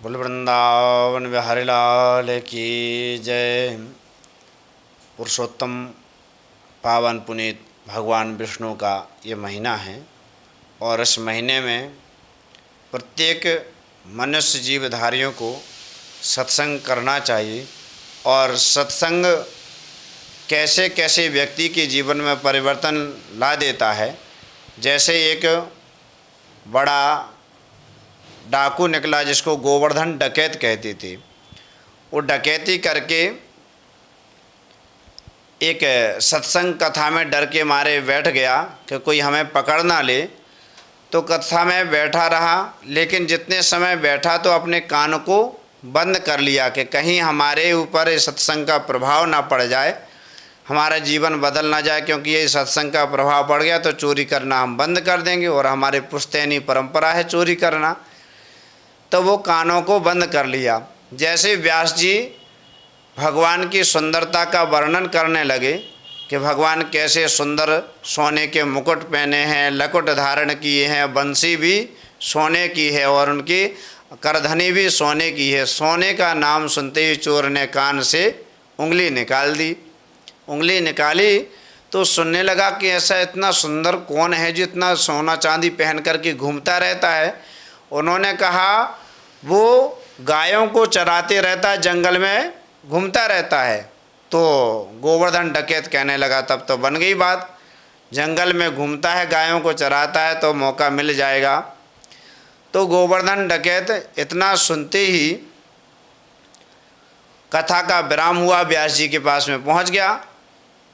बोल वृंदावन बिहारी लाल की जय। पुरुषोत्तम पावन पुनीत भगवान विष्णु का ये महीना है और इस महीने में प्रत्येक मनुष्य जीवधारियों को सत्संग करना चाहिए। और सत्संग कैसे कैसे व्यक्ति के जीवन में परिवर्तन ला देता है। जैसे एक बड़ा डाकू निकला जिसको गोवर्धन डकैत कहते थे। वो डकैती करके एक सत्संग कथा में डर के मारे बैठ गया कि कोई हमें पकड़ ना ले, तो कथा में बैठा रहा। लेकिन जितने समय बैठा तो अपने कान को बंद कर लिया कि कहीं हमारे ऊपर इस सत्संग का प्रभाव ना पड़ जाए, हमारा जीवन बदल ना जाए, क्योंकि ये सत्संग का प्रभाव पड़ गया तो चोरी करना हम बंद कर देंगे और हमारे पुश्तैनी परंपरा है चोरी करना। तो वो कानों को बंद कर लिया। जैसे व्यास जी भगवान की सुंदरता का वर्णन करने लगे कि भगवान कैसे सुंदर सोने के मुकुट पहने हैं, लकुट धारण किए हैं, बंसी भी सोने की है और उनकी करधनी भी सोने की है। सोने का नाम सुनते ही चोर ने कान से उंगली निकाल दी। उंगली निकाली तो सुनने लगा कि ऐसा इतना सुंदर कौन है जो इतना सोना चांदी पहन करके घूमता रहता है। उन्होंने कहा वो गायों को चराते रहता है, जंगल में घूमता रहता है। तो गोवर्धन डकैत कहने लगा तब तो बन गई बात, जंगल में घूमता है, गायों को चराता है तो मौका मिल जाएगा। तो गोवर्धन डकैत इतना सुनते ही कथा का विराम हुआ, व्यास जी के पास में पहुंच गया।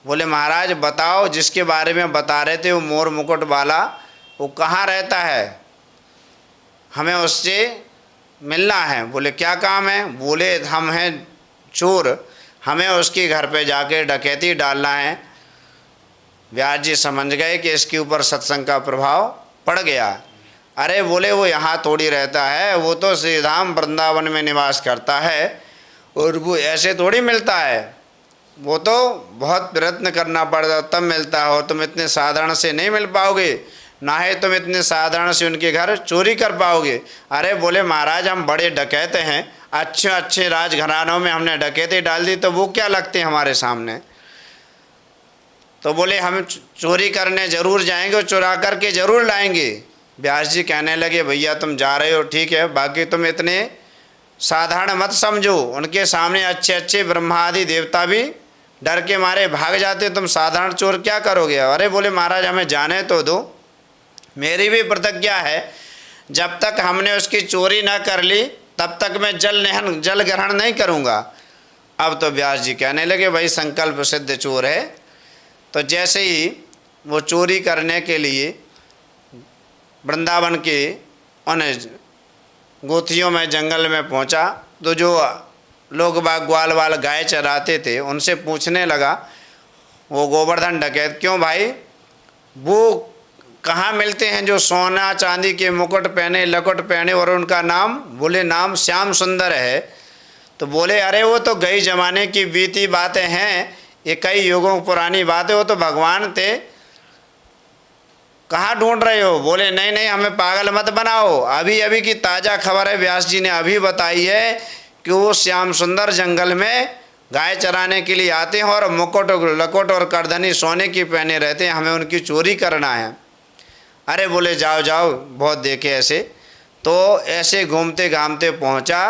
बोले महाराज बताओ, जिसके बारे में बता रहे थे वो मोर मुकुट वाला, वो कहाँ रहता है, हमें उससे मिलना है। बोले क्या काम है? बोले हम हैं चोर, हमें उसके घर पे जाके डकैती डालना है। व्यास जी समझ गए कि इसके ऊपर सत्संग का प्रभाव पड़ गया। अरे बोले वो यहाँ थोड़ी रहता है, वो तो श्री धाम वृंदावन में निवास करता है और वो ऐसे थोड़ी मिलता है, वो तो बहुत प्रयत्न करना पड़ता तब मिलता है और तुम इतने साधारण से नहीं मिल पाओगे, ना ही तुम इतने साधारण से उनके घर चोरी कर पाओगे। अरे बोले महाराज हम बड़े डकैत हैं, अच्छे अच्छे राजघरानों में हमने डकैती डाल दी तो वो क्या लगते हैं हमारे सामने। तो बोले हम चोरी करने ज़रूर जाएंगे और चुरा करके ज़रूर लाएंगे। व्यास जी कहने लगे भैया तुम जा रहे हो ठीक है, बाकी तुम इतने साधारण मत समझो, उनके सामने अच्छे अच्छे ब्रह्मा आदि देवता भी डर के मारे भाग जाते, तुम साधारण चोर क्या करोगे। अरे बोले महाराज हमें जाने तो दो, मेरी भी प्रतिज्ञा है जब तक हमने उसकी चोरी ना कर ली तब तक मैं जल ग्रहण नहीं करूँगा। अब तो व्यास जी कहने लगे भाई संकल्प सिद्ध चोर है। तो जैसे ही वो चोरी करने के लिए वृंदावन के उन गोथियों में जंगल में पहुंचा तो जो लोग बाग ग्वाल वाल गाय चराते थे उनसे पूछने लगा वो गोवर्धन डकैत, क्यों भाई वो कहाँ मिलते हैं जो सोना चांदी के मुकुट पहने लकुट पहने और उनका नाम, बोले नाम श्याम सुंदर है। तो बोले अरे वो तो गई जमाने की बीती बातें हैं, ये कई युगों पुरानी बातें, वो तो भगवान थे, कहाँ ढूंढ रहे हो। बोले नहीं नहीं हमें पागल मत बनाओ, अभी अभी की ताज़ा खबर है, व्यास जी ने अभी बताई है कि वो श्याम सुंदर जंगल में गाय चराने के लिए आते हैं और मुकुट लकुट और करधनी सोने की पहने रहते हैं, हमें उनकी चोरी करना है। अरे बोले जाओ जाओ, बहुत देखे ऐसे। तो ऐसे घूमते घामते पहुंचा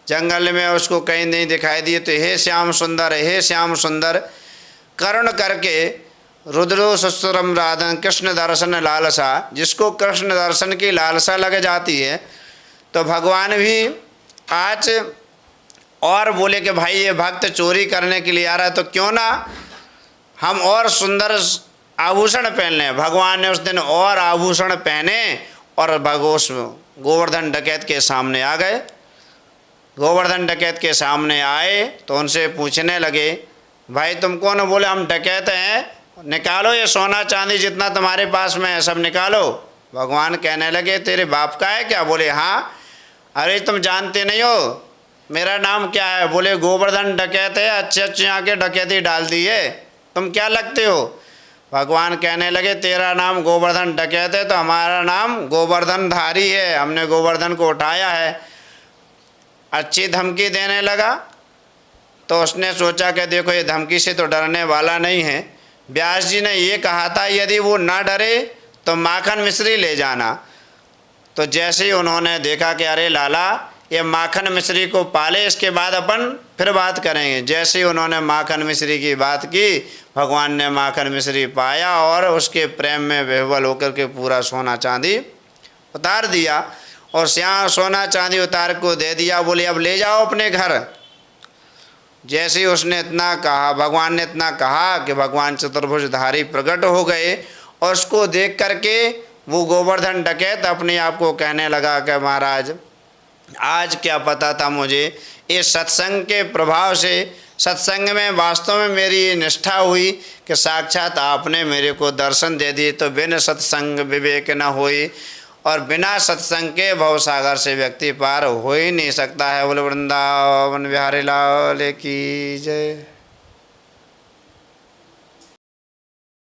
जंगल में, उसको कहीं नहीं दिखाई दिए तो हे श्याम सुंदर हे श्याम सुंदर करुण करके रुद्रो सुस्वरम राधन कृष्ण दर्शन लालसा, जिसको कृष्ण दर्शन की लालसा लग जाती है तो भगवान भी आज और बोले कि भाई ये भक्त चोरी करने के लिए आ रहा है तो क्यों ना हम और सुंदर आभूषण पहन लें। भगवान ने उस दिन और आभूषण पहने और भगोस गोवर्धन डकैत के सामने आ गए। गोवर्धन डकैत के सामने आए तो उनसे पूछने लगे भाई तुम कौन हो। बोले हम डकैत हैं, निकालो ये सोना चांदी जितना तुम्हारे पास में है सब निकालो। भगवान कहने लगे तेरे बाप का है क्या। बोले हाँ। अरे तुम जानते नहीं हो मेरा नाम क्या है। बोले गोवर्धन डकैत है, अच्छे अच्छे आके डकैती डाल दी है, तुम क्या लगते हो। भगवान कहने लगे तेरा नाम गोवर्धन डकैत है तो हमारा नाम गोवर्धन धारी है, हमने गोवर्धन को उठाया है। अच्छी धमकी देने लगा। तो उसने सोचा कि देखो ये धमकी से तो डरने वाला नहीं है। व्यास जी ने ये कहा था यदि वो ना डरे तो माखन मिश्री ले जाना। तो जैसे ही उन्होंने देखा कि अरे लाला ये माखन मिश्री को पाले, इसके बाद अपन फिर बात करेंगे। जैसे ही उन्होंने माखन मिश्री की बात की, भगवान ने माखन मिश्री पाया और उसके प्रेम में विह्वल होकर के पूरा सोना चांदी उतार दिया और सोना चांदी उतार को दे दिया। बोले अब ले जाओ अपने घर। जैसे ही उसने इतना कहा, भगवान ने इतना कहा कि भगवान चतुर्भुजधारी प्रकट हो गए और उसको देख करके वो गोवर्धन डकैत अपने आप को कहने लगा कि महाराज आज क्या पता था मुझे, इस सत्संग के प्रभाव से, सत्संग में वास्तव में मेरी ये निष्ठा हुई कि साक्षात आपने मेरे को दर्शन दे दिए। तो बिन सत्संग विवेक न होई, और बिना सत्संग के भवसागर से व्यक्ति पार हो ही नहीं सकता है। बोले वृंदावन बिहारी लाल की जय।